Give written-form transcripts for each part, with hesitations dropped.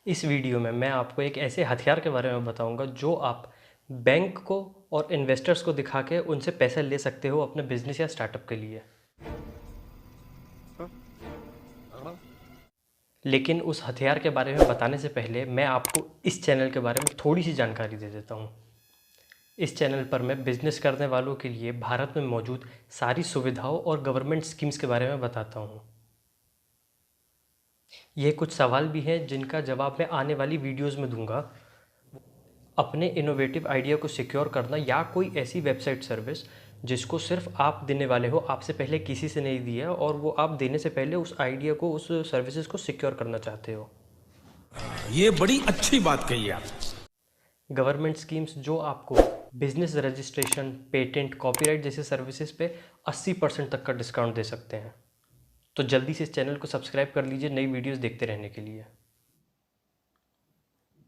इस वीडियो में मैं आपको एक ऐसे हथियार के बारे में बताऊंगा जो आप बैंक को और इन्वेस्टर्स को दिखा के उनसे पैसे ले सकते हो अपने बिजनेस या स्टार्टअप के लिए। लेकिन उस हथियार के बारे में बताने से पहले मैं आपको इस चैनल के बारे में थोड़ी सी जानकारी दे देता हूँ। इस चैनल पर मैं बिजनेस करने वालों के लिए भारत में मौजूद सारी सुविधाओं और गवर्नमेंट स्कीम्स के बारे में बताता हूँ। ये कुछ सवाल भी हैं जिनका जवाब मैं आने वाली वीडियोज़ में दूंगा। अपने इनोवेटिव आइडिया को सिक्योर करना या कोई ऐसी वेबसाइट सर्विस जिसको सिर्फ आप देने वाले हो, आपसे पहले किसी से नहीं दिया, और वो आप देने से पहले उस आइडिया को, उस सर्विसेज को सिक्योर करना चाहते हो। ये बड़ी अच्छी बात कही आप। गवर्नमेंट स्कीम्स जो आपको बिजनेस रजिस्ट्रेशन, पेटेंट, कॉपीराइट जैसे सर्विसेज पे 80% तक का डिस्काउंट दे सकते हैं। तो जल्दी से इस चैनल को सब्सक्राइब कर लीजिए नई वीडियोस देखते रहने के लिए।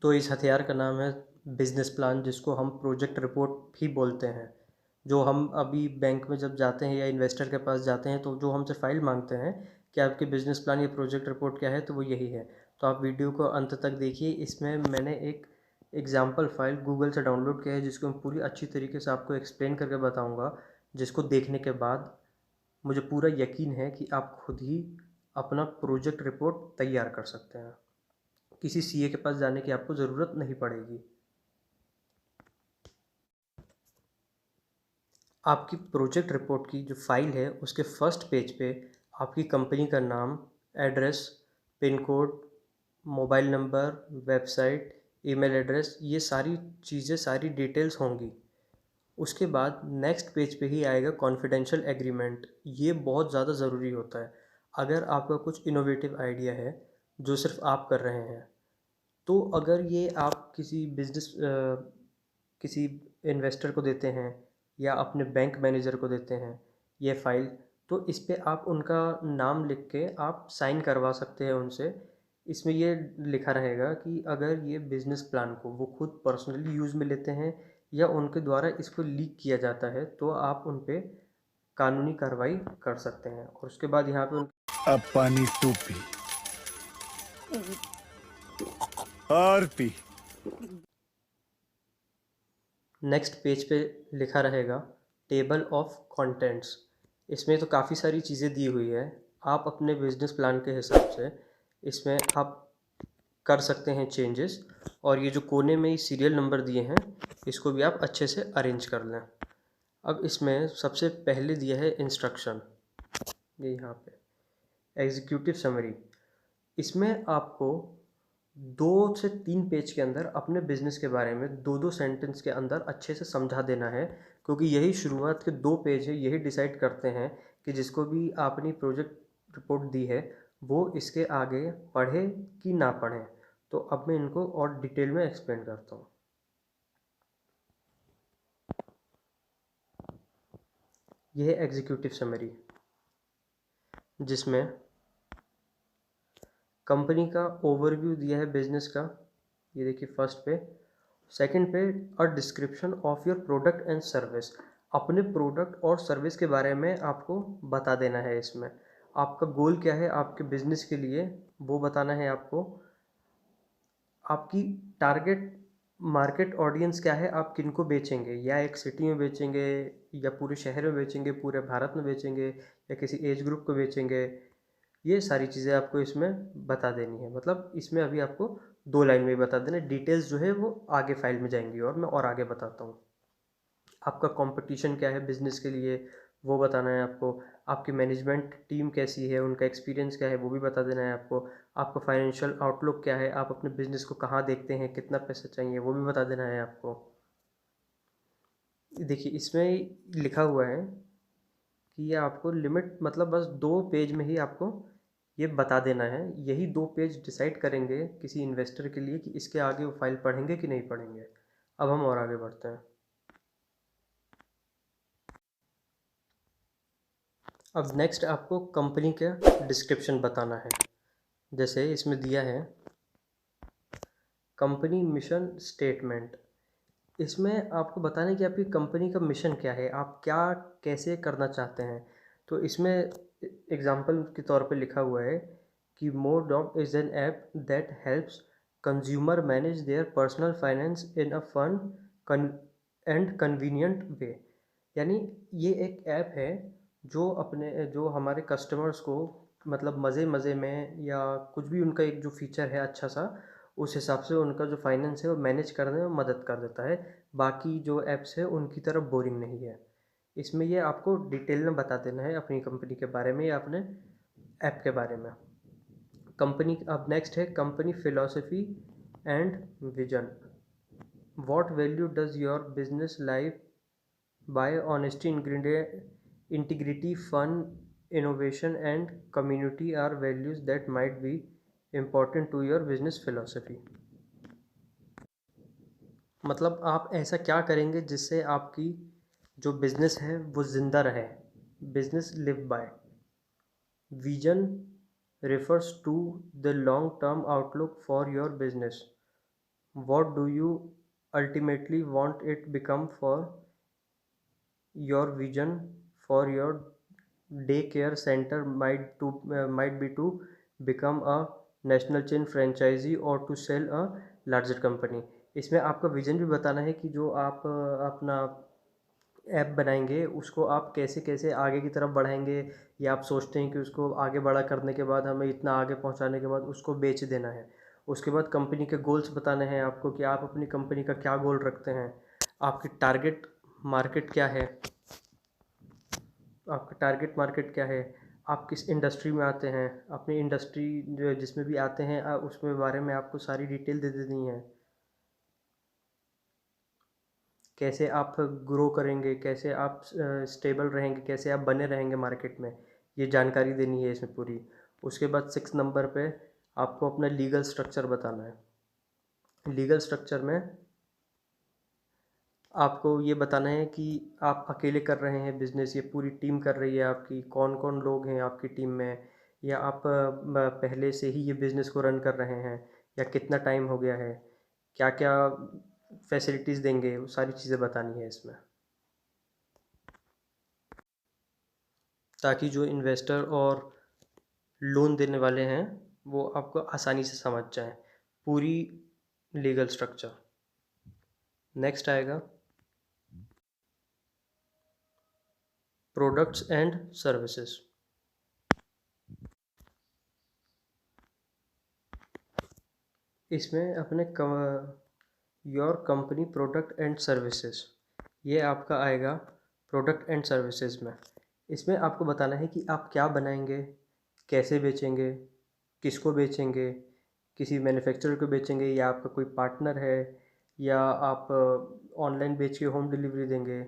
तो इस हथियार का नाम है बिजनेस प्लान, जिसको हम प्रोजेक्ट रिपोर्ट भी बोलते हैं। जो हम अभी बैंक में जब जाते हैं या इन्वेस्टर के पास जाते हैं तो जो हमसे फाइल मांगते हैं कि आपकी बिजनेस प्लान या प्रोजेक्ट रिपोर्ट क्या है, तो वो यही है। तो आप वीडियो को अंत तक देखिए। इसमें मैंने एक एग्जाम्पल फाइल गूगल से डाउनलोड किया है जिसको मैं पूरी अच्छी तरीके से आपको एक्सप्लेन करके बताऊँगा, जिसको देखने के बाद मुझे पूरा यकीन है कि आप खुद ही अपना प्रोजेक्ट रिपोर्ट तैयार कर सकते हैं। किसी सीए के पास जाने की आपको ज़रूरत नहीं पड़ेगी। आपकी प्रोजेक्ट रिपोर्ट की जो फाइल है उसके फर्स्ट पेज पे आपकी कंपनी का नाम, address, pin code, mobile number, website, email address, ये सारी चीज़ें, सारी डिटेल्स होंगी। उसके बाद नेक्स्ट पेज पे ही आएगा कॉन्फिडेंशियल एग्रीमेंट। ये बहुत ज़्यादा ज़रूरी होता है। अगर आपका कुछ इनोवेटिव आइडिया है जो सिर्फ आप कर रहे हैं, तो अगर ये आप किसी बिजनेस किसी इन्वेस्टर को देते हैं या अपने बैंक मैनेजर को देते हैं ये फाइल, तो इस पे आप उनका नाम लिख के आप साइन करवा सकते हैं उनसे। इसमें ये लिखा रहेगा कि अगर ये बिजनेस प्लान को वो खुद पर्सनली यूज़ में लेते हैं या उनके द्वारा इसको लीक किया जाता है, तो आप उन पे कानूनी कार्रवाई कर सकते हैं। और उसके बाद यहाँ पे अब पानी तू पी और पी। नेक्स्ट पेज पे लिखा रहेगा टेबल ऑफ कंटेंट्स। इसमें तो काफ़ी सारी चीज़ें दी हुई है। आप अपने बिजनेस प्लान के हिसाब से इसमें आप कर सकते हैं चेंजेस। और ये जो कोने में सीरियल नंबर दिए हैं इसको भी आप अच्छे से अरेंज कर लें। अब इसमें सबसे पहले दिया है इंस्ट्रक्शन, ये यहाँ पे एग्जीक्यूटिव समरी। इसमें आपको 2 से 3 पेज के अंदर अपने बिजनेस के बारे में 2-2 सेंटेंस के अंदर अच्छे से समझा देना है, क्योंकि यही शुरुआत के 2 पेज है, यही डिसाइड करते हैं कि जिसको भी आपने प्रोजेक्ट रिपोर्ट दी है वो इसके आगे पढ़े कि ना पढ़े। तो अब मैं इनको और डिटेल में एक्सप्लेन करता हूँ। यह है एग्जीक्यूटिव समरी, जिसमें कंपनी का ओवरव्यू दिया है बिजनेस का, ये देखिए फर्स्ट पे। सेकंड पे a description of your product and service. अपने प्रोडक्ट और सर्विस के बारे में आपको बता देना है। इसमें आपका गोल क्या है आपके बिजनेस के लिए वो बताना है आपको। आपकी टारगेट मार्केट ऑडियंस क्या है, आप किनको बेचेंगे, या एक सिटी में बेचेंगे या पूरे शहर में बेचेंगे, पूरे भारत में बेचेंगे, या किसी एज ग्रुप को बेचेंगे। ये सारी चीज़ें आपको इसमें बता देनी है। मतलब इसमें अभी आपको 2 लाइन में ही बता देना, डिटेल्स जो है वो आगे फाइल में जाएंगी और मैं और आगे बताता हूँ। आपका कंपटीशन क्या है बिजनेस के लिए वो बताना है आपको। आपकी मैनेजमेंट टीम कैसी है, उनका एक्सपीरियंस क्या है वो भी बता देना है आपको। आपका फाइनेंशियल आउटलुक क्या है, आप अपने बिजनेस को कहाँ देखते हैं, कितना पैसा चाहिए वो भी बता देना है आपको। देखिए इसमें लिखा हुआ है कि ये आपको लिमिट, मतलब बस 2 पेज में ही आपको ये बता देना है। यही 2 पेज डिसाइड करेंगे किसी इन्वेस्टर के लिए कि इसके आगे वो फाइल पढ़ेंगे कि नहीं पढ़ेंगे। अब हम और आगे बढ़ते हैं। अब नेक्स्ट आपको कंपनी का डिस्क्रिप्शन बताना है। जैसे इसमें दिया है कंपनी मिशन स्टेटमेंट। इसमें आपको बताना है कि आपकी कंपनी का मिशन क्या है, आप क्या कैसे करना चाहते हैं। तो इसमें एग्जांपल के तौर पे लिखा हुआ है कि more dog is an app that helps consumer manage their personal finance in a fun and convenient way. यानी ये एक ऐप है जो हमारे कस्टमर्स को मतलब मज़े मज़े में या कुछ भी उनका एक जो फीचर है अच्छा सा, उस हिसाब से उनका जो फाइनेंस है वो मैनेज करने में मदद कर देता है। बाकी जो ऐप्स है उनकी तरह बोरिंग नहीं है। इसमें ये आपको डिटेल में बता देना है अपनी कंपनी के बारे में या अपने ऐप के बारे में। कंपनी अब नेक्स्ट है company philosophy and vision. What value does your business live by honesty integrity fun innovation and community are values that might be important to your business philosophy। मतलब आप ऐसा क्या करेंगे जिससे आपकी जो बिजनेस है वो ज़िंदा रहे। Business live by. Vision refers to the long term outlook for your business. What do you ultimately want it become? For your vision for your daycare center might be to become a national chain franchisee or to sell a larger company। इसमें आपका vision भी बताना है कि जो आप अपना app बनाएंगे उसको आप कैसे कैसे आगे की तरफ बढ़ाएंगे, या आप सोचते हैं कि उसको आगे बड़ा करने के बाद हमें इतना आगे पहुंचाने के बाद उसको बेच देना है। उसके बाद कंपनी के गोल्स बताने हैं आपको कि आप अपनी कंपनी का क्या गोल रखते हैं, आपकी टारगेट मार्केट क्या है, आपका टारगेट मार्केट क्या है, आप किस इंडस्ट्री में आते हैं, अपनी इंडस्ट्री जो जिसमें भी आते हैं उसमें बारे में आपको सारी डिटेल दे देनी है। कैसे आप ग्रो करेंगे, कैसे आप स्टेबल रहेंगे, कैसे आप बने रहेंगे मार्केट में, ये जानकारी देनी है इसमें पूरी। उसके बाद 6 नंबर पे आपको अपना लीगल स्ट्रक्चर बताना है। लीगल स्ट्रक्चर में आपको ये बताना है कि आप अकेले कर रहे हैं बिज़नेस, ये पूरी टीम कर रही है आपकी, कौन कौन लोग हैं आपकी टीम में, या आप पहले से ही ये बिज़नेस को रन कर रहे हैं, या कितना टाइम हो गया है, क्या क्या फैसिलिटीज़ देंगे, वो सारी चीज़ें बतानी है इसमें, ताकि जो इन्वेस्टर और लोन देने वाले हैं वो आपको आसानी से समझ जाएं पूरी लीगल स्ट्रक्चर। नेक्स्ट आएगा प्रोडक्ट्स एंड सर्विसेज। इसमें अपने your company product and services, ये आपका आएगा प्रोडक्ट एंड सर्विसेज में। इसमें आपको बताना है कि आप क्या बनाएंगे, कैसे बेचेंगे, किसको बेचेंगे, किसी मैन्युफैक्चरर को बेचेंगे या आपका कोई पार्टनर है, या आप ऑनलाइन बेच के होम डिलीवरी देंगे,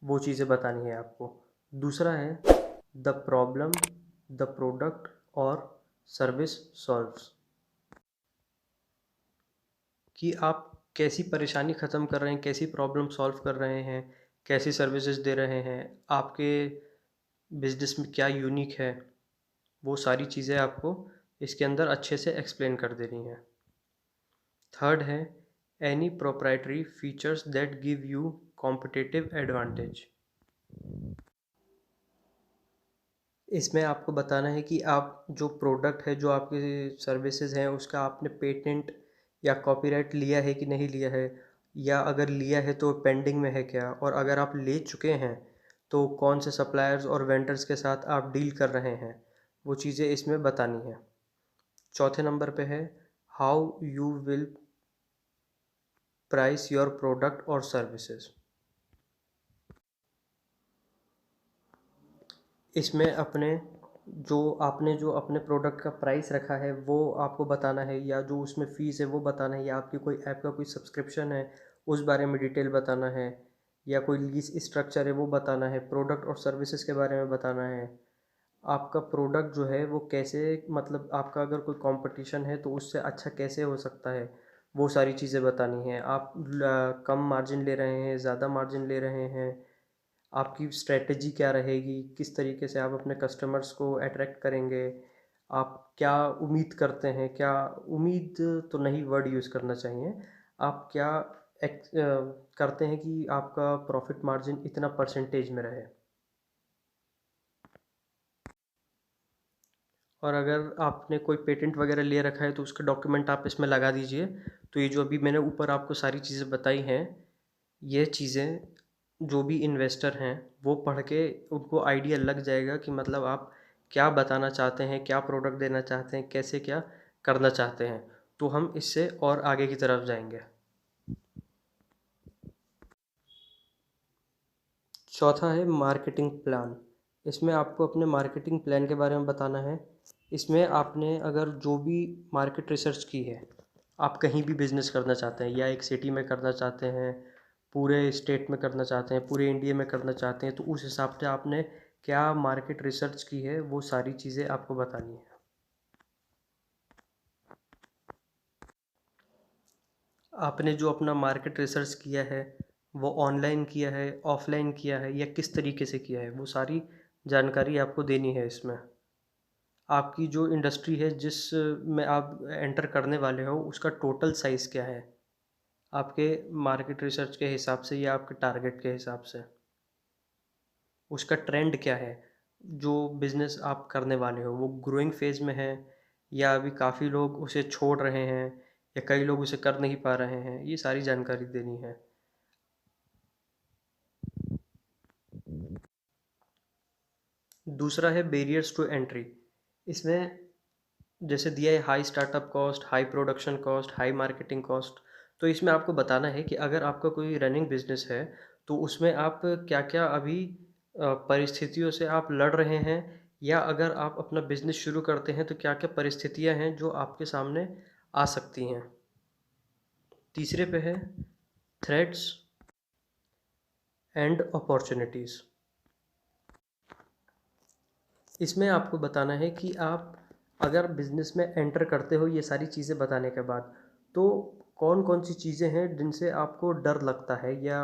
वो चीज़ें बतानी है आपको। दूसरा है द प्रॉब्लम द प्रोडक्ट और सर्विस सॉल्व्स, कि आप कैसी परेशानी ख़त्म कर रहे हैं, कैसी प्रॉब्लम सॉल्व कर रहे हैं, कैसी सर्विसेज दे रहे हैं, आपके बिजनेस में क्या यूनिक है, वो सारी चीज़ें आपको इसके अंदर अच्छे से एक्सप्लेन कर देनी है। थर्ड है any proprietary features that give you competitive advantage. इसमें आपको बताना है कि आप जो प्रोडक्ट है, जो आपकी सर्विसेज हैं, उसका आपने पेटेंट या कॉपीराइट लिया है कि नहीं लिया है, या अगर लिया है तो पेंडिंग में है क्या, और अगर आप ले चुके हैं तो कौन से सप्लायर्स और वेंडर्स के साथ आप डील कर रहे हैं, वो चीज़ें इसमें बतानी है। चौथे नंबर पे है how you will price your product और सर्विसेज। इसमें आपने जो अपने प्रोडक्ट का प्राइस रखा है वो आपको बताना है, या जो उसमें फ़ीस है वो बताना है, या आपकी कोई ऐप का कोई सब्सक्रिप्शन है उस बारे में डिटेल बताना है, या कोई लीज़ स्ट्रक्चर है वो बताना है, प्रोडक्ट और सर्विसेज के बारे में बताना है। आपका प्रोडक्ट जो है वो कैसे, मतलब आपका अगर कोई कंपटीशन है तो उससे अच्छा कैसे हो सकता है, वो सारी चीज़ें बतानी है। आप कम मार्जिन ले रहे हैं, ज़्यादा मार्जिन ले रहे हैं, आपकी स्ट्रेटजी क्या रहेगी, किस तरीके से आप अपने कस्टमर्स को अट्रैक्ट करेंगे, आप क्या उम्मीद करते हैं, क्या उम्मीद तो नहीं वर्ड यूज़ करना चाहिए, आप क्या करते हैं कि आपका प्रॉफिट मार्जिन इतना परसेंटेज में रहे। और अगर आपने कोई पेटेंट वगैरह ले रखा है तो उसका डॉक्यूमेंट आप इसमें लगा दीजिए। तो ये जो अभी मैंने ऊपर आपको सारी चीज़ें बताई हैं, ये चीज़ें जो भी इन्वेस्टर हैं वो पढ़ के उनको आइडिया लग जाएगा कि मतलब आप क्या बताना चाहते हैं, क्या प्रोडक्ट देना चाहते हैं, कैसे क्या करना चाहते हैं। तो हम इससे और आगे की तरफ जाएंगे। चौथा है मार्केटिंग प्लान। इसमें आपको अपने मार्केटिंग प्लान के बारे में बताना है। इसमें आपने अगर जो भी मार्केट रिसर्च की है, आप कहीं भी बिज़नेस करना चाहते हैं या एक सिटी में करना चाहते हैं, पूरे स्टेट में करना चाहते हैं, पूरे इंडिया में करना चाहते हैं, तो उस हिसाब से आपने क्या मार्केट रिसर्च की है वो सारी चीज़ें आपको बतानी है। आपने जो अपना मार्केट रिसर्च किया है वो ऑनलाइन किया है, ऑफलाइन किया है या किस तरीके से किया है, वो सारी जानकारी आपको देनी है इसमें। आपकी जो इंडस्ट्री है जिस में आप एंटर करने वाले हो उसका टोटल साइज़ क्या है, आपके मार्केट रिसर्च के हिसाब से या आपके टारगेट के हिसाब से। उसका ट्रेंड क्या है, जो बिज़नेस आप करने वाले हो वो ग्रोइंग फेज़ में है या अभी काफ़ी लोग उसे छोड़ रहे हैं या कई लोग उसे कर नहीं पा रहे हैं, ये सारी जानकारी देनी है। दूसरा है बैरियर्स टू एंट्री। इसमें जैसे दिया है high startup cost, high production cost, high marketing cost. तो इसमें आपको बताना है कि अगर आपका कोई रनिंग बिजनेस है तो उसमें आप क्या क्या अभी परिस्थितियों से आप लड़ रहे हैं, या अगर आप अपना बिजनेस शुरू करते हैं तो क्या क्या परिस्थितियां हैं जो आपके सामने आ सकती हैं। तीसरे पे है थ्रेट्स एंड अपॉर्चुनिटीज़। इसमें आपको बताना है कि आप अगर बिज़नेस में एंटर करते हो, ये सारी चीज़ें बताने के बाद, तो कौन कौन सी चीज़ें हैं जिनसे आपको डर लगता है, या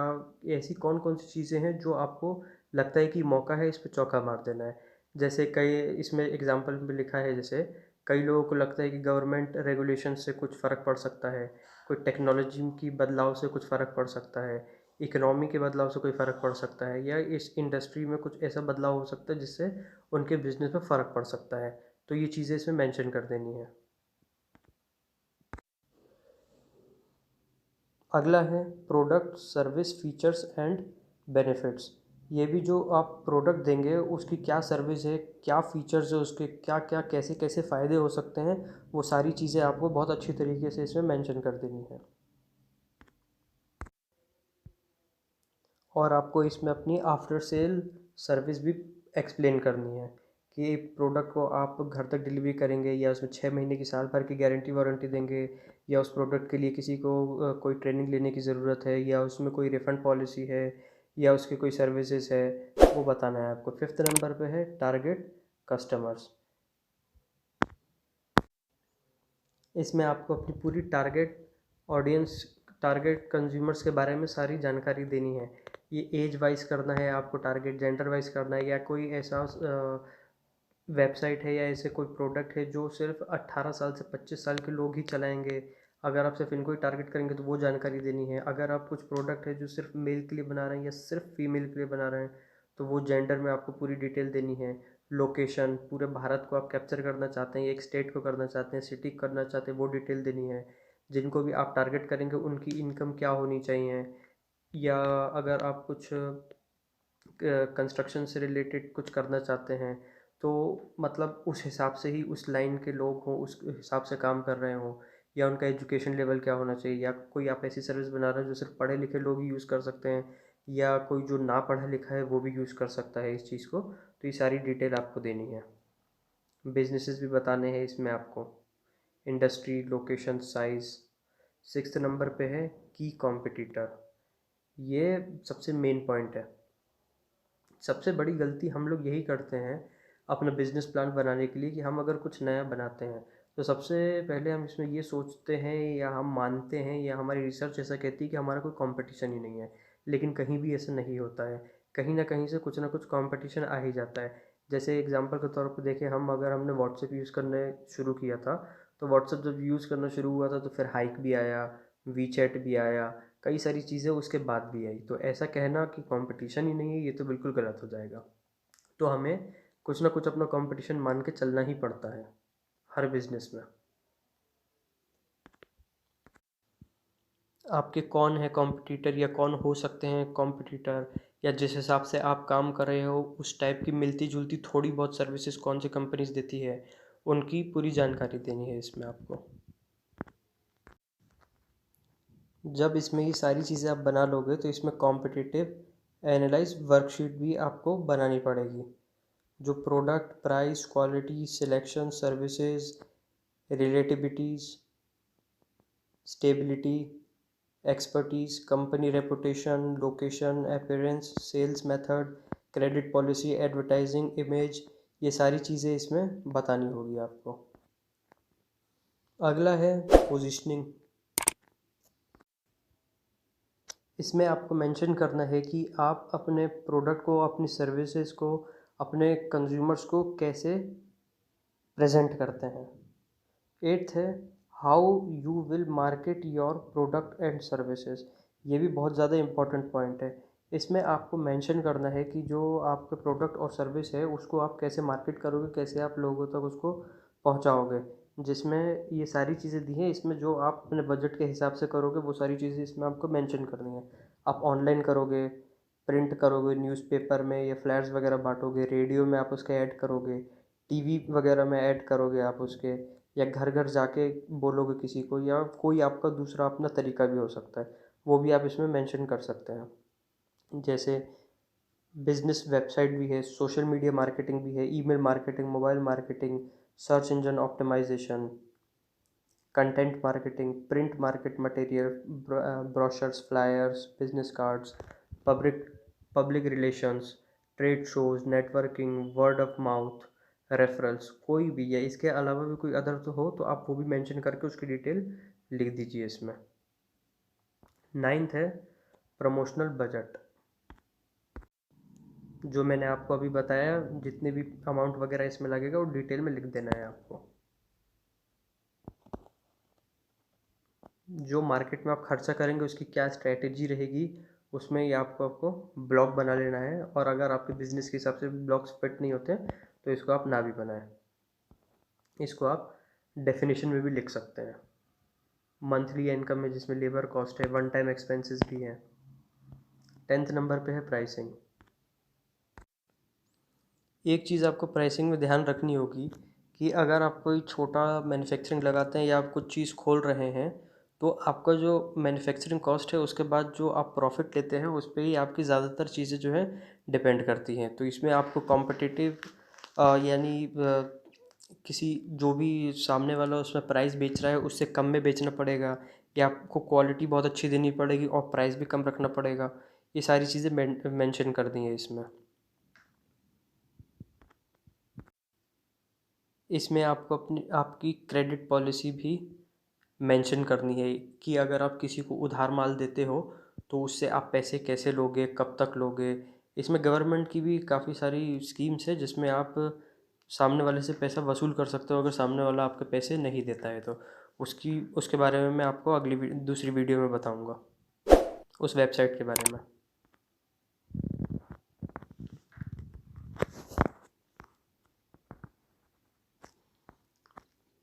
ऐसी कौन कौन सी चीज़ें हैं जो आपको लगता है कि मौका है इस पे चौका मार देना है। जैसे कई इसमें एग्जांपल में लिखा है, जैसे कई लोगों को लगता है कि गवर्नमेंट रेगुलेशन से कुछ फ़र्क पड़ सकता है, कोई टेक्नोलॉजी की बदलाव से कुछ फ़र्क पड़ सकता है, इकोनॉमी के बदलाव से कोई फ़र्क पड़ सकता है, या इस इंडस्ट्री में कुछ ऐसा बदलाव हो सकता है जिससे उनके बिजनेस में फ़र्क पड़ सकता है। तो ये चीज़ें इसमें मेंशन कर देनी है। अगला है product service features and benefits. ये भी जो आप प्रोडक्ट देंगे उसकी क्या सर्विस है, क्या फीचर्स है, उसके क्या क्या कैसे कैसे फ़ायदे हो सकते हैं, वो सारी चीज़ें आपको बहुत अच्छी तरीके से इसमें मेंशन कर देनी है। और आपको इसमें अपनी आफ्टर सेल सर्विस भी एक्सप्लेन करनी है कि प्रोडक्ट को आप घर तक डिलीवरी करेंगे या उसमें 6 महीने की साल भर की गारंटी वारंटी देंगे, या उस प्रोडक्ट के लिए किसी को कोई ट्रेनिंग लेने की ज़रूरत है, या उसमें कोई रिफ़ंड पॉलिसी है, या उसकी कोई सर्विसेज है, वो बताना है आपको। फिफ्थ नंबर पे है टारगेट कस्टमर्स। इसमें आपको अपनी पूरी टारगेट ऑडियंस, टारगेट कंज्यूमर्स के बारे में सारी जानकारी देनी है। ये एज वाइज करना है आपको, टारगेट जेंडर वाइज करना है, या कोई ऐसा वेबसाइट है या ऐसे कोई प्रोडक्ट है जो सिर्फ 18 साल से 25 साल के लोग ही चलाएंगे। अगर आप सिर्फ इनको ही टारगेट करेंगे तो वो जानकारी देनी है। अगर आप कुछ प्रोडक्ट है जो सिर्फ मेल के लिए बना रहे हैं या सिर्फ फीमेल के लिए बना रहे हैं तो वो जेंडर में आपको पूरी डिटेल देनी है। लोकेशन, पूरे भारत को आप कैप्चर करना चाहते हैं, एक स्टेट को करना चाहते हैं, सिटी करना चाहते हैं, वो डिटेल देनी है। जिनको भी आप टारगेट करेंगे उनकी इनकम क्या होनी चाहिए, या अगर आप कुछ कंस्ट्रक्शन से रिलेटेड कुछ करना चाहते हैं तो मतलब उस हिसाब से ही उस लाइन के लोग हों, उस हिसाब से काम कर रहे हों, या उनका एजुकेशन लेवल क्या होना चाहिए, या कोई आप ऐसी सर्विस बना रहे हैं जो सिर्फ पढ़े लिखे लोग ही यूज़ कर सकते हैं, या कोई जो ना पढ़ा लिखा है वो भी यूज़ कर सकता है इस चीज़ को। तो ये सारी डिटेल आपको देनी है। बिजनेसेस भी बताने हैं इसमें आपको, industry, location, size. Sixth number पे है की कॉम्पिटिटर। ये सबसे मेन पॉइंट है। सबसे बड़ी गलती हम लोग यही करते हैं अपना बिजनेस प्लान बनाने के लिए कि हम अगर कुछ नया बनाते हैं तो सबसे पहले हम इसमें ये सोचते हैं या हम मानते हैं या हमारी रिसर्च ऐसा कहती है कि हमारा कोई कंपटीशन ही नहीं है। लेकिन कहीं भी ऐसा नहीं होता है, कहीं ना कहीं से कुछ ना कुछ कंपटीशन आ ही जाता है। जैसे एग्जांपल के तौर पर देखें, हम अगर हमने व्हाट्सएप यूज़ करने शुरू किया था तो व्हाट्सएप जब यूज़ करना शुरू हुआ था तो फिर हाइक भी आया, वी चैट भी आया, कई सारी चीज़ें उसके बाद भी आई। तो ऐसा कहना कि कंपटीशन ही नहीं है ये तो बिल्कुल गलत हो जाएगा। तो हमें कुछ ना कुछ अपना कंपटीशन मान के चलना ही पड़ता है हर बिजनेस में। आपके कौन है कॉम्पिटिटर या कौन हो सकते हैं कॉम्पिटिटर, या जिस हिसाब से आप काम कर रहे हो उस टाइप की मिलती जुलती थोड़ी बहुत सर्विसेज कौन सी कंपनीज देती है, उनकी पूरी जानकारी देनी है इसमें आपको। जब इसमें ये सारी चीज़ें आप बना लोगे तो इसमें कॉम्पिटिटिव एनालाइज वर्कशीट भी आपको बनानी पड़ेगी, जो product price quality selection services relativities stability expertise company reputation location appearance sales method credit policy advertising image, ये सारी चीज़ें इसमें बतानी होगी आपको। अगला है पोजीशनिंग। इसमें आपको मेंशन करना है कि आप अपने प्रोडक्ट को अपनी सर्विसेज को अपने कंज्यूमर्स को कैसे प्रेजेंट करते हैं। एट्थ है how you will market your product and services. ये भी बहुत ज़्यादा इम्पोर्टेंट पॉइंट है। इसमें आपको मेंशन करना है कि जो आपके प्रोडक्ट और सर्विस है उसको आप कैसे मार्केट करोगे, कैसे आप लोगों तक उसको पहुंचाओगे, जिसमें ये सारी चीज़ें दी हैं। इसमें जो आप अपने बजट के हिसाब से करोगे वो सारी चीज़ें इसमें आपको मेंशन करनी है। आप ऑनलाइन करोगे, प्रिंट करोगे न्यूज़पेपर में या फ्लैट्स वगैरह बांटोगे, रेडियो में आप उसके ऐड करोगे, टीवी वगैरह में ऐड करोगे आप उसके, या घर घर जाके बोलोगे किसी को, या कोई आपका दूसरा अपना तरीका भी हो सकता है, वो भी आप इसमें मेंशन कर सकते हैं। जैसे बिजनेस वेबसाइट भी है, सोशल मीडिया मार्केटिंग भी है, email marketing, mobile marketing, search engine optimisation, content marketing, print market material, brochures flyers business cards, public public relations, trade shows, networking, word of mouth, referrals, कोई भी, या इसके अलावा भी कोई अदर तो हो तो आप वो भी मेंशन करके उसकी डिटेल लिख दीजिए इसमें। नाइन्थ है प्रमोशनल बजट। जो मैंने आपको अभी बताया जितने भी अमाउंट वगैरह इसमें लगेगा वो डिटेल में लिख देना है आपको। जो मार्केट में आप खर्चा करेंगे उसकी क्या स्ट्रैटेजी रहेगी, उसमें ये आपको आपको ब्लॉग बना लेना है। और अगर आपके बिजनेस के हिसाब से ब्लॉग्स फिट नहीं होते तो इसको आप ना भी बनाएं। इसको आप डेफिनेशन में भी लिख सकते हैं। मंथली इनकम में जिसमें लेबर कॉस्ट है, वन टाइम एक्सपेंसेस भी हैं। 10th नंबर पे है प्राइसिंग। एक चीज़ आपको प्राइसिंग में ध्यान रखनी होगी कि अगर आप कोई छोटा मैन्युफैक्चरिंग लगाते हैं या आप कुछ चीज़ खोल रहे हैं तो आपका जो मैन्युफैक्चरिंग कॉस्ट है उसके बाद जो आप प्रॉफिट लेते हैं उस पे ही आपकी ज़्यादातर चीज़ें जो है डिपेंड करती हैं। तो इसमें आपको कॉम्पिटिटिव यानी किसी जो भी सामने वाला उसमें प्राइस बेच रहा है उससे कम में बेचना पड़ेगा, या आपको क्वालिटी बहुत अच्छी देनी पड़ेगी और प्राइस भी कम रखना पड़ेगा। ये सारी चीज़ें मेंशन कर दी हैं इसमें। इसमें आपको अपनी आपकी क्रेडिट पॉलिसी भी मेंशन करनी है कि अगर आप किसी को उधार माल देते हो तो उससे आप पैसे कैसे लोगे, कब तक लोगे। इसमें गवर्नमेंट की भी काफ़ी सारी स्कीम्स है जिसमें आप सामने वाले से पैसा वसूल कर सकते हो अगर सामने वाला आपके पैसे नहीं देता है तो। उसके बारे में मैं आपको दूसरी वीडियो में बताऊंगा, उस वेबसाइट के बारे में।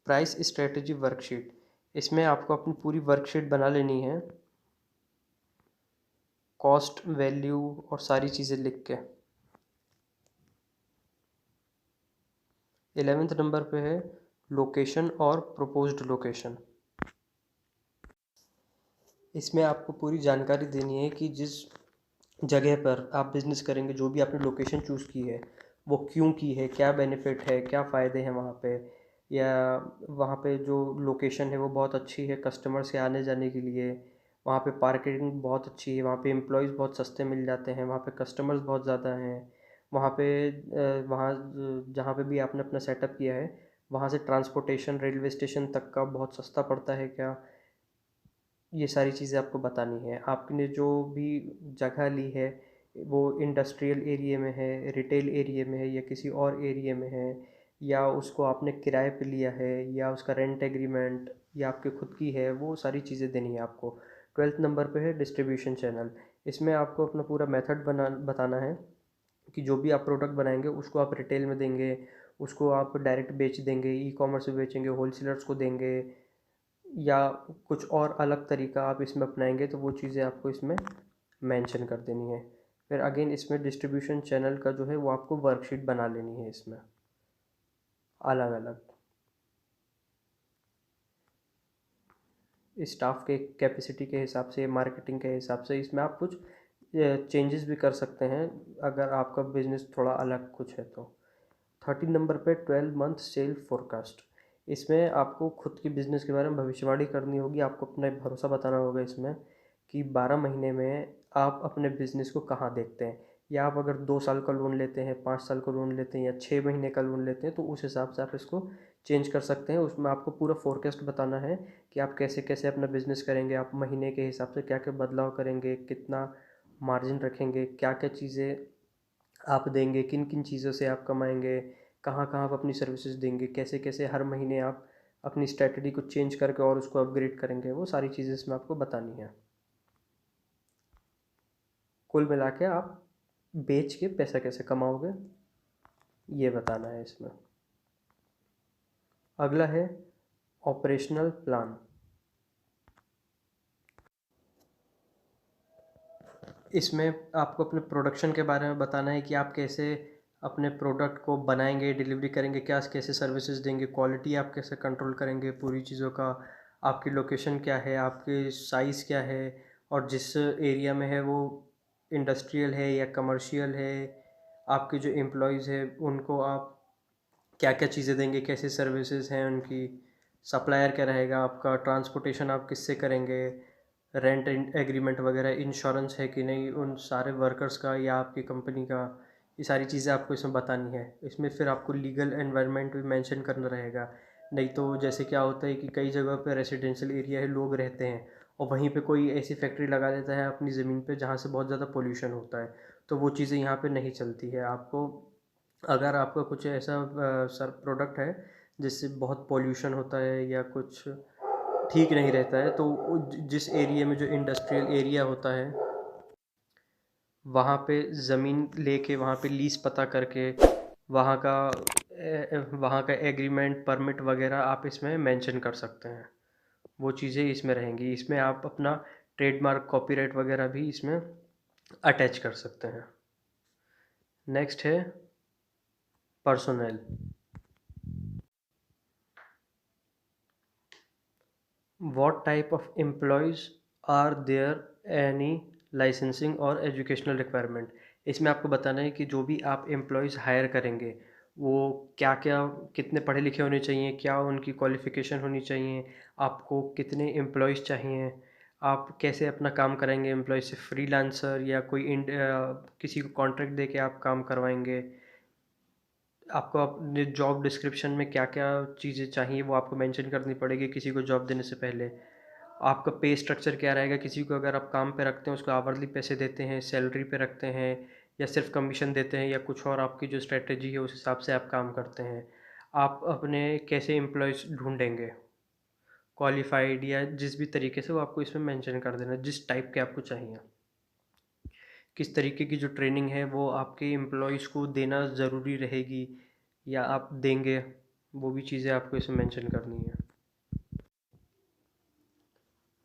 Price strategy worksheet. इसमें आपको अपनी पूरी वर्कशीट बना लेनी है, कॉस्ट वैल्यू और सारी चीज़ें लिख के। 11th नंबर पे है लोकेशन और प्रपोज्ड लोकेशन। इसमें आपको पूरी जानकारी देनी है कि जिस जगह पर आप बिज़नेस करेंगे, जो भी आपने लोकेशन चूज़ की है वो क्यों की है, क्या बेनिफिट है, क्या फ़ायदे हैं वहाँ पे, या वहाँ पे जो लोकेशन है वो बहुत अच्छी है कस्टमर के आने जाने के लिए, वहाँ पे पार्किंग बहुत अच्छी है, वहाँ पे एम्प्लॉयज़ बहुत सस्ते मिल जाते हैं, वहाँ पे कस्टमर्स बहुत ज़्यादा हैं, वहाँ पे वहाँ जहाँ पे भी आपने अपना सेटअप किया है वहाँ से ट्रांसपोर्टेशन रेलवे स्टेशन तक का बहुत सस्ता पड़ता है क्या, ये सारी चीज़ें आपको बतानी है। आपने जो भी जगह ली है वो इंडस्ट्रियल एरिया में है, रिटेल एरिया में है, या किसी और एरिया में है, या उसको आपने किराए पे लिया है, या उसका रेंट एग्रीमेंट या आपकी खुद की है, वो सारी चीज़ें देनी है आपको। 12th नंबर पे है डिस्ट्रीब्यूशन चैनल। इसमें आपको अपना पूरा मेथड बताना है कि जो भी आप प्रोडक्ट बनाएंगे उसको आप रिटेल में देंगे, उसको आप डायरेक्ट बेच देंगे, ई कॉमर्स में बेचेंगे, होलसेलर्स को देंगे, या कुछ और अलग तरीका आप इसमें अपनाएंगे, तो वो चीज़ें आपको इसमें मेंशन कर देनी है। फिर अगेन इसमें डिस्ट्रीब्यूशन चैनल का जो है वो आपको वर्कशीट बना लेनी है इसमें अलग अलग। स्टाफ के कैपेसिटी के हिसाब से, मार्केटिंग के हिसाब से इसमें आप कुछ चेंजेस भी कर सकते हैं अगर आपका बिजनेस थोड़ा अलग कुछ है तो। 13 नंबर पे 12 मंथ सेल फोरकास्ट। इसमें आपको खुद की बिज़नेस के बारे में भविष्यवाणी करनी होगी, आपको अपना एक भरोसा बताना होगा इसमें कि 12 महीने में आप अपने बिज़नेस को कहाँ देखते हैं। या आप अगर 2 साल का लोन लेते हैं, 5 साल का लोन लेते हैं, या 6 महीने का लोन लेते हैं, तो उस हिसाब से आप इसको चेंज कर सकते हैं। उसमें आपको पूरा फोरकास्ट बताना है कि आप कैसे कैसे अपना बिज़नेस करेंगे, आप महीने के हिसाब से क्या क्या बदलाव करेंगे, कितना मार्जिन रखेंगे, क्या क्या चीज़ें आप देंगे, किन किन चीज़ों से आप कमाएंगे, कहाँ कहाँ आप अपनी सर्विसेज देंगे, कैसे कैसे हर महीने आप अपनी स्ट्रेटजी को चेंज करके और उसको अपग्रेड करेंगे, वो सारी चीज़ें इसमें आपको बतानी है। कुल मिला के आप बेच के पैसा कैसे कमाओगे ये बताना है इसमें। अगला है ऑपरेशनल प्लान। इसमें आपको अपने प्रोडक्शन के बारे में बताना है कि आप कैसे अपने प्रोडक्ट को बनाएंगे, डिलीवरी करेंगे, क्या कैसे सर्विसेज देंगे, क्वालिटी आप कैसे कंट्रोल करेंगे पूरी चीज़ों का, आपकी लोकेशन क्या है, आपकी साइज़ क्या है, और जिस एरिया में है वो इंडस्ट्रियल है या कमर्शियल है, आपके जो एम्प्लॉयज़ है उनको आप क्या क्या चीज़ें देंगे, कैसे सर्विसेज हैं उनकी, सप्लायर क्या रहेगा आपका, ट्रांसपोर्टेशन आप किससे करेंगे, रेंट एग्रीमेंट वगैरह, इंश्योरेंस है कि नहीं उन सारे वर्कर्स का या आपकी कंपनी का, ये सारी चीज़ें आपको इसमें बतानी है। इसमें फिर आपको लीगल एनवायरनमेंट भी मेंशन करना रहेगा। नहीं तो जैसे क्या होता है कि कई जगह पे रेसिडेंशियल एरिया है, लोग रहते हैं और वहीं पे कोई ऐसी फैक्ट्री लगा देता है अपनी ज़मीन पे जहाँ से बहुत ज़्यादा पोल्यूशन होता है, तो वो चीज़ें यहाँ पे नहीं चलती है। आपको अगर आपका कुछ ऐसा सर प्रोडक्ट है जिससे बहुत पोल्यूशन होता है या कुछ ठीक नहीं रहता है, तो जिस एरिया में जो इंडस्ट्रियल एरिया होता है वहाँ पे ज़मीन लेके, वहाँ पे लीज़ पता करके, वहाँ का वहाँ का एग्रीमेंट परमिट वगैरह आप इसमें मेंशन कर सकते हैं। वो चीज़ें इसमें रहेंगी। इसमें आप अपना ट्रेडमार्क, कॉपीराइट वगैरह भी इसमें अटैच कर सकते हैं। नेक्स्ट है personnel. What type of employees are there, any licensing और एजुकेशनल रिक्वायरमेंट। इसमें आपको बताना है कि जो भी आप एम्प्लॉयज़ हायर करेंगे वो क्या क्या, कितने पढ़े लिखे होने चाहिए, क्या उनकी क्वालिफ़िकेशन होनी चाहिए, आपको कितने एम्प्लॉयज़ चाहिए, आप कैसे अपना काम कराएंगे एम्प्लॉय से, फ्रीलांसर या कोई किसी को कॉन्ट्रैक्ट दे के आप काम करवाएंगे, आपको अपने जॉब डिस्क्रिप्शन में क्या क्या चीज़ें चाहिए वो आपको मेंशन करनी पड़ेगी किसी को जॉब देने से पहले। आपका पे स्ट्रक्चर क्या रहेगा, किसी को अगर आप काम पे रखते हैं उसको आवरली पैसे देते हैं, सैलरी पे रखते हैं, या सिर्फ कमीशन देते हैं, या कुछ और आपकी जो स्ट्रेटजी है उस हिसाब से आप काम करते हैं। आप अपने कैसे एम्प्लॉयज़ ढूंढेंगे, क्वालिफाइड या जिस भी तरीके से, वो आपको इसमें मेंशन कर देना जिस टाइप के आपको चाहिए। किस तरीके की जो ट्रेनिंग है वो आपके एम्प्लॉयज़ को देना ज़रूरी रहेगी या आप देंगे, वो भी चीज़ें आपको इसमें मेंशन करनी है।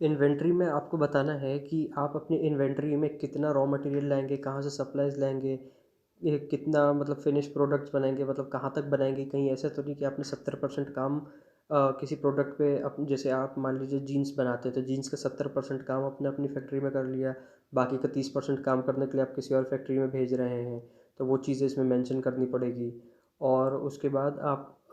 इन्वेंट्री में आपको बताना है कि आप अपनी इन्वेंट्री में कितना रॉ मटेरियल लाएंगे, कहाँ से सप्लाईज लाएंगे, ये कितना मतलब फिनिश प्रोडक्ट्स बनाएंगे, मतलब कहाँ तक बनाएंगे। कहीं ऐसा तो नहीं कि आपने 70% काम किसी प्रोडक्ट पे जैसे आप मान लीजिए जीन्स बनाते हैं तो जीन्स का 70% काम आपने अपनी फैक्ट्री में कर लिया, बाकी का 30% काम करने के लिए आप किसी और फैक्ट्री में भेज रहे हैं, तो वो चीज़ें इसमें मेंशन करनी पड़ेगी। और उसके बाद आप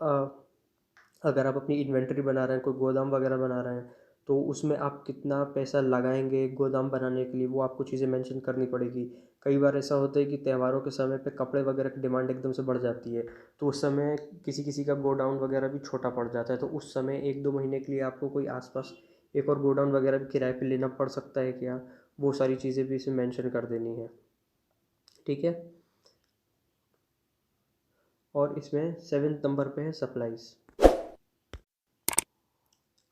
अगर आप अपनी इन्वेंट्री बना रहे हैं, कोई गोदाम वगैरह बना रहे हैं, तो उसमें आप कितना पैसा लगाएंगे गोदाम बनाने के लिए, वो आपको चीज़ें मेंशन करनी पड़ेगी। कई बार ऐसा होता है कि त्योहारों के समय पे कपड़े वगैरह की डिमांड एकदम से बढ़ जाती है, तो उस समय किसी किसी का गोडाउन वगैरह भी छोटा पड़ जाता है, तो उस समय 1-2 महीने के लिए आपको कोई आसपास एक और गोडाउन वगैरह भी किराए पे लेना पड़ सकता है क्या, वो सारी चीज़ें भी इसमें मेंशन कर देनी है। ठीक है। और इसमें 7 नंबर पे है सप्लाईज़।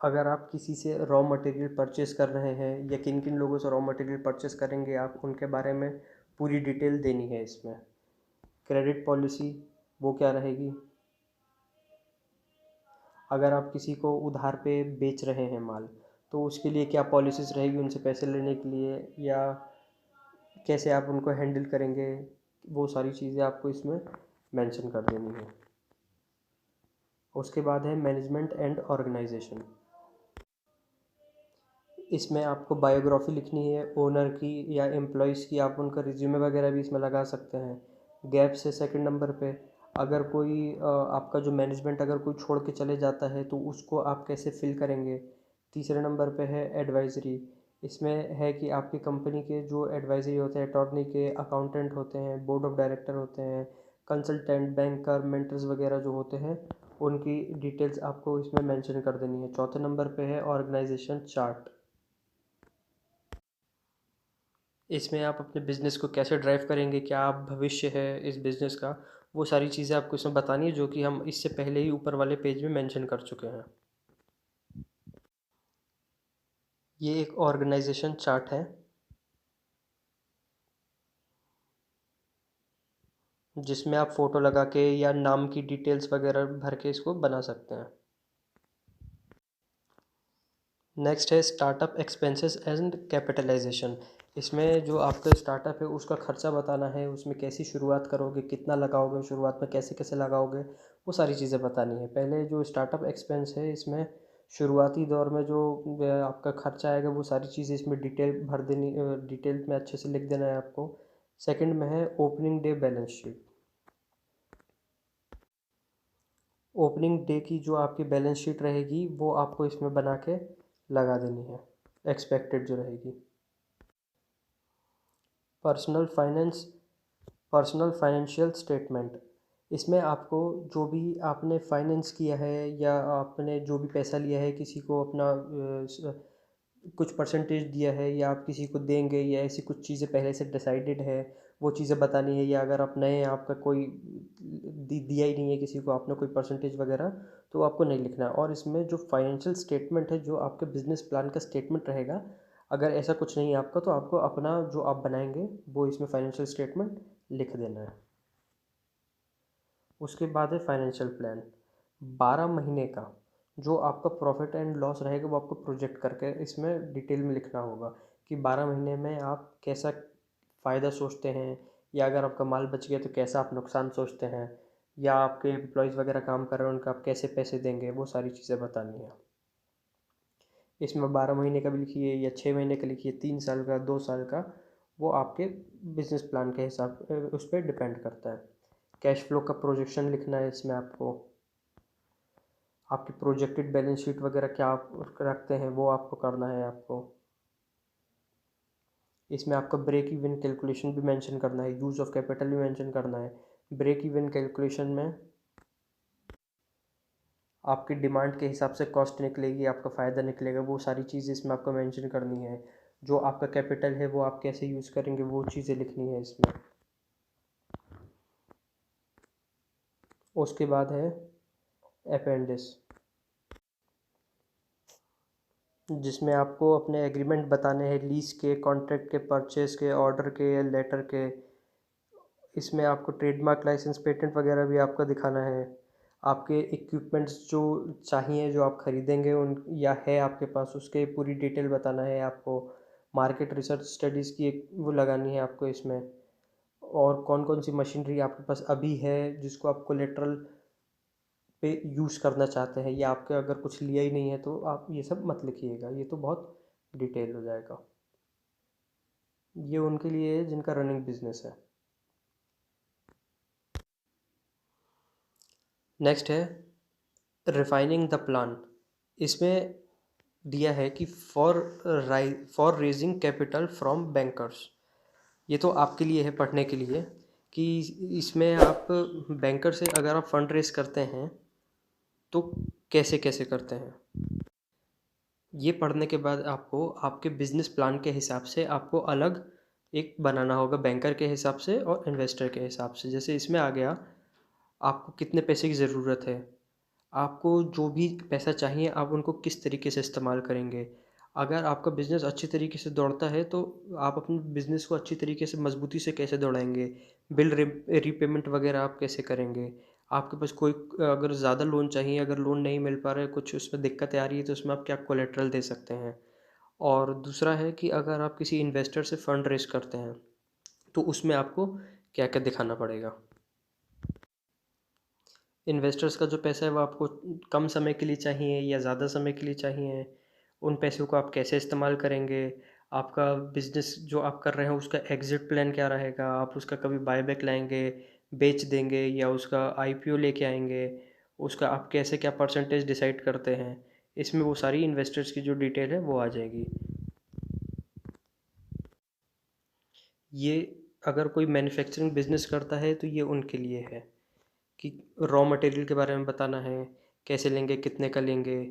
अगर आप किसी से रॉ मटेरियल परचेज़ कर रहे हैं या किन किन लोगों से रॉ मटेरियल परचेज़ करेंगे, आप उनके बारे में पूरी डिटेल देनी है इसमें। क्रेडिट पॉलिसी वो क्या रहेगी, अगर आप किसी को उधार पे बेच रहे हैं माल तो उसके लिए क्या पॉलिसीज़ रहेगी उनसे पैसे लेने के लिए, या कैसे आप उनको हैंडल करेंगे, वो सारी चीज़ें आपको इसमें मेंशन कर देनी है। उसके बाद है मैनेजमेंट एंड ऑर्गेनाइजेशन। इसमें आपको बायोग्राफी लिखनी है ओनर की या एम्प्लॉयज़ की, आप उनका रिज्यूमे वगैरह भी इसमें लगा सकते हैं। गैप्स है सेकंड नंबर पे, अगर कोई आपका जो मैनेजमेंट अगर कोई छोड़ के चले जाता है तो उसको आप कैसे फिल करेंगे। तीसरे नंबर पे है एडवाइज़री। इसमें है कि आपकी कंपनी के जो एडवाइज़री होते हैं, अटॉर्नी के, अकाउंटेंट होते हैं, बोर्ड ऑफ डायरेक्टर होते हैं, कंसल्टेंट, बैंकर, मेंटर्स वगैरह जो होते हैं, उनकी डिटेल्स आपको इसमें मेंशन कर देनी है। चौथे नंबर पे है ऑर्गेनाइजेशन चार्ट। इसमें आप अपने बिज़नेस को कैसे ड्राइव करेंगे, क्या आप भविष्य है इस बिज़नेस का, वो सारी चीज़ें आपको इसमें बतानी है, जो कि हम इससे पहले ही ऊपर वाले पेज में मेंशन कर चुके हैं। ये एक ऑर्गेनाइजेशन चार्ट है जिसमें आप फ़ोटो लगा के या नाम की डिटेल्स वगैरह भर के इसको बना सकते हैं। नेक्स्ट है स्टार्टअप एक्सपेंसेस एंड कैपिटलाइजेशन। इसमें जो आपका स्टार्टअप है उसका खर्चा बताना है, उसमें कैसी शुरुआत करोगे, कितना लगाओगे, शुरुआत में कैसे कैसे लगाओगे, वो सारी चीज़ें बतानी है। पहले जो स्टार्टअप एक्सपेंस है इसमें शुरुआती दौर में जो आपका खर्चा आएगा वो सारी चीज़ें इसमें डिटेल भर देनी, डिटेल में अच्छे से लिख देना है आपको। सेकंड में है opening day balance sheet. Opening day की जो आपकी बैलेंस शीट रहेगी वो आपको इसमें बना के लगा देनी है, एक्सपेक्टेड जो रहेगी। Personal finance, personal financial statement. इसमें आपको जो भी आपने फाइनेंस किया है या आपने जो भी पैसा लिया है, किसी को अपना कुछ परसेंटेज दिया है या आप किसी को देंगे, या ऐसी कुछ चीज़ें पहले से डिसाइडेड है, वो चीज़ें बतानी है। या अगर आप नए हैं, आपका कोई दिया ही नहीं है किसी को आपने कोई परसेंटेज वगैरह, तो आपको नहीं लिखना है। और इसमें जो फाइनेंशियल स्टेटमेंट है, जो आपके बिजनेस प्लान का स्टेटमेंट रहेगा, अगर ऐसा कुछ नहीं है आपका तो आपको अपना जो आप बनाएंगे वो इसमें फाइनेंशियल स्टेटमेंट लिख देना है। उसके बाद है फाइनेंशियल प्लान। 12 महीने का जो आपका प्रॉफिट एंड लॉस रहेगा वो आपको प्रोजेक्ट करके इसमें डिटेल में लिखना होगा कि 12 महीने में आप कैसा फ़ायदा सोचते हैं, या अगर आपका माल बच गया तो कैसा आप नुकसान सोचते हैं, या आपके एम्प्लॉयज़ वगैरह काम कर रहे हैं उनका आप कैसे पैसे देंगे, वो सारी चीज़ें बतानी है। इसमें 12 महीने का भी लिखिए या 6 महीने का लिखिए, 3 साल का, 2 साल का, वो आपके बिजनेस प्लान के हिसाब उस पर डिपेंड करता है। कैश फ्लो का प्रोजेक्शन लिखना है इसमें आपको। आपकी प्रोजेक्टेड बैलेंस शीट वगैरह क्या आप रखते हैं वो आपको करना है आपको। इसमें आपका ब्रेक इवन कैलकुलेशन भी मेंशन करना है, यूज़ ऑफ कैपिटल भी मेंशन करना है। ब्रेक इवन कैलकुलेशन में आपकी डिमांड के हिसाब से कॉस्ट निकलेगी, आपका फ़ायदा निकलेगा, वो सारी चीज़ें इसमें आपको मेंशन करनी है। जो आपका कैपिटल है वो आप कैसे यूज़ करेंगे वो चीज़ें लिखनी है इसमें। उसके बाद है अपेंडिस, जिसमें आपको अपने एग्रीमेंट बताने हैं, लीज़ के, कॉन्ट्रैक्ट के, परचेज़ के, ऑर्डर के, लेटर के। इसमें आपको ट्रेडमार्क लाइसेंस, पेटेंट वगैरह भी आपका दिखाना है। आपके इक्विपमेंट्स जो चाहिए, जो आप ख़रीदेंगे उन या है आपके पास, उसके पूरी डिटेल बताना है आपको। मार्केट रिसर्च स्टडीज़ की एक वो लगानी है आपको इसमें। और कौन कौन सी मशीनरी आपके पास अभी है जिसको आप कोलेट्रल पे यूज़ करना चाहते हैं, या आपके अगर कुछ लिया ही नहीं है तो आप ये सब मत लिखिएगा, ये तो बहुत डिटेल हो जाएगा। ये उनके लिए है जिनका रनिंग बिजनेस है। नेक्स्ट है रिफाइनिंग द प्लान। इसमें दिया है कि for raising capital from bankers. ये तो आपके लिए है पढ़ने के लिए कि इसमें आप बैंकर से अगर आप फंड रेज करते हैं तो कैसे कैसे करते हैं। ये पढ़ने के बाद आपको आपके बिजनेस प्लान के हिसाब से आपको अलग एक बनाना होगा, बैंकर के हिसाब से और इन्वेस्टर के हिसाब से। जैसे इसमें आ गया, आपको कितने पैसे की ज़रूरत है, आपको जो भी पैसा चाहिए आप उनको किस तरीके से इस्तेमाल करेंगे, अगर आपका बिज़नेस अच्छी तरीके से दौड़ता है तो आप अपने बिज़नेस को अच्छी तरीके से मजबूती से कैसे दौड़ाएंगे, बिल रीपेमेंट वगैरह आप कैसे करेंगे। आपके पास कोई अगर ज़्यादा लोन चाहिए, अगर लोन नहीं मिल पा रहा है, कुछ उसमें दिक्कतें आ रही है, तो उसमें आप क्या कोलेट्रल दे सकते हैं। और दूसरा है कि अगर आप किसी इन्वेस्टर से फंड रेज करते हैं तो उसमें आपको क्या क्या दिखाना पड़ेगा। इन्वेस्टर्स का जो पैसा है वो आपको कम समय के लिए चाहिए या ज़्यादा समय के लिए चाहिए, उन पैसों को आप कैसे इस्तेमाल करेंगे, आपका बिजनेस जो आप कर रहे हैं उसका एग्ज़िट प्लान क्या रहेगा, आप उसका कभी बायबैक लाएंगे, बेच देंगे या उसका आईपीओ लेके आएंगे, उसका आप कैसे क्या परसेंटेज डिसाइड करते हैं। इसमें वो सारी इन्वेस्टर्स की जो डिटेल है वो आ जाएगी। ये अगर कोई मैन्युफैक्चरिंग बिजनेस करता है तो ये उनके लिए है कि रॉ मटेरियल के बारे में बताना है, कैसे लेंगे, कितने का लेंगे,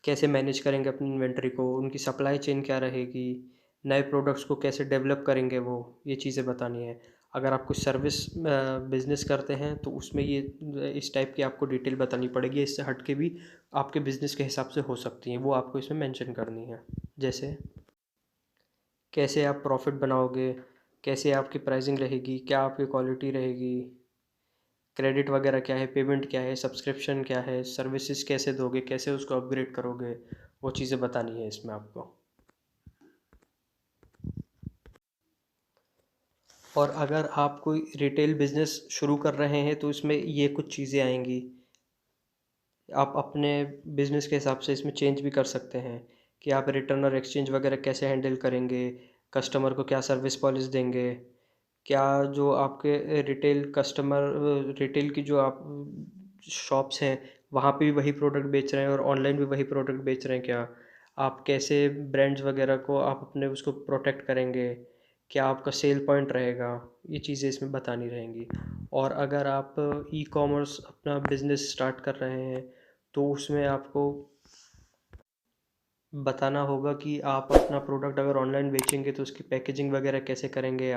कैसे मैनेज करेंगे अपनी इन्वेंटरी को, उनकी सप्लाई चेन क्या रहेगी, नए प्रोडक्ट्स को कैसे डेवलप करेंगे वो, ये चीज़ें बतानी है। अगर आप कुछ सर्विस बिजनेस करते हैं तो उसमें ये इस टाइप की आपको डिटेल बतानी पड़ेगी। इससे हट के भी आपके बिज़नेस के हिसाब से हो सकती हैं, वो आपको इसमें मेंशन करनी है। जैसे कैसे आप प्रॉफिट बनाओगे, कैसे आपकी प्राइसिंग रहेगी, क्या आपकी क्वालिटी रहेगी, क्रेडिट वगैरह क्या है, पेमेंट क्या है, सब्सक्रिप्शन क्या है, सर्विसेज कैसे दोगे, कैसे उसको अपग्रेड करोगे, वो चीज़ें बतानी है इसमें आपको। और अगर आप कोई रिटेल बिजनेस शुरू कर रहे हैं तो इसमें ये कुछ चीज़ें आएंगी। आप अपने बिजनेस के हिसाब से इसमें चेंज भी कर सकते हैं कि आप रिटर्न और एक्सचेंज वगैरह कैसे हैंडल करेंगे, कस्टमर को क्या सर्विस पॉलिसी देंगे, क्या जो आपके रिटेल कस्टमर रिटेल की जो आप शॉप्स हैं वहाँ पे भी वही प्रोडक्ट बेच रहे हैं और ऑनलाइन भी वही प्रोडक्ट बेच रहे हैं क्या, आप कैसे ब्रांड्स वगैरह को आप अपने उसको प्रोटेक्ट करेंगे, क्या आपका सेल पॉइंट रहेगा, ये चीज़ें इसमें बतानी रहेंगी। और अगर आप ई कॉमर्स अपना बिजनेस स्टार्ट कर रहे हैं तो उसमें आपको बताना होगा कि आप अपना प्रोडक्ट अगर ऑनलाइन बेचेंगे तो उसकी पैकेजिंग वगैरह कैसे करेंगे,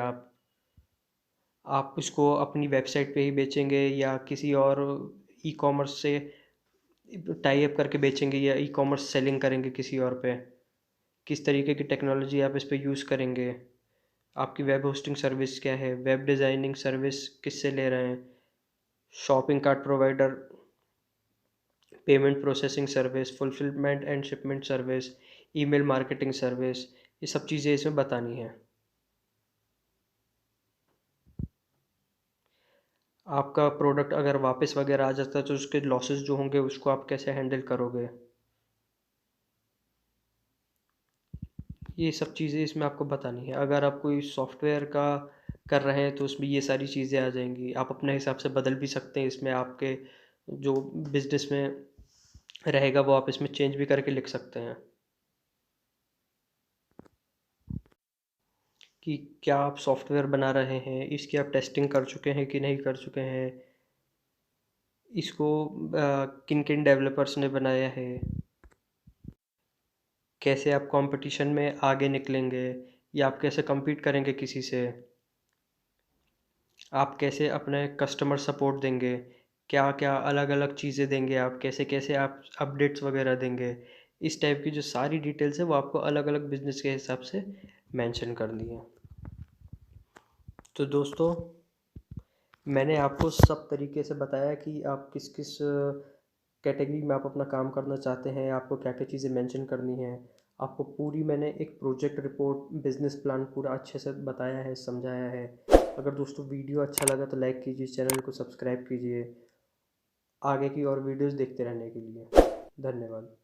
आप उसको अपनी वेबसाइट पे ही बेचेंगे या किसी और ई कॉमर्स से टाई अप करके बेचेंगे या ई कॉमर्स सेलिंग करेंगे किसी और पे, किस तरीके की टेक्नोलॉजी आप इस पे यूज़ करेंगे, आपकी वेब होस्टिंग सर्विस क्या है, वेब डिज़ाइनिंग सर्विस किससे ले रहे हैं, shopping cart provider, payment processing service, fulfilment and shipment service, email marketing service, ये सब चीज़ें इसमें बतानी है। आपका प्रोडक्ट अगर वापस वगैरह आ जाता है तो उसके लॉसेस जो होंगे उसको आप कैसे हैंडल करोगे, ये सब चीज़ें इसमें आपको बतानी है। अगर आप कोई सॉफ्टवेयर का कर रहे हैं तो उसमें ये सारी चीज़ें आ जाएंगी, आप अपने हिसाब से बदल भी सकते हैं इसमें, आपके जो बिजनेस में रहेगा वो आप इसमें चेंज भी करके लिख सकते हैं कि क्या आप सॉफ्टवेयर बना रहे हैं, इसकी आप टेस्टिंग कर चुके हैं कि नहीं कर चुके हैं, इसको किन किन डेवलपर्स ने बनाया है, कैसे आप कंपटीशन में आगे निकलेंगे या आप कैसे compete करेंगे किसी से, आप कैसे अपने कस्टमर सपोर्ट देंगे, क्या क्या अलग अलग चीज़ें देंगे, आप कैसे कैसे आप अपडेट्स वगैरह देंगे। इस टाइप की जो सारी डिटेल्स है वो आपको अलग अलग बिजनेस के हिसाब से मेंशन करनी है। तो दोस्तों, मैंने आपको सब तरीके से बताया कि आप किस किस कैटेगरी में आप अपना काम करना चाहते हैं, आपको क्या क्या चीज़ें मेंशन करनी है। आपको पूरी मैंने एक प्रोजेक्ट रिपोर्ट, बिजनेस प्लान पूरा अच्छे से बताया है, समझाया है। अगर दोस्तों वीडियो अच्छा लगा तो लाइक कीजिए, चैनल को सब्सक्राइब कीजिए आगे की और वीडियोस देखते रहने के लिए। धन्यवाद।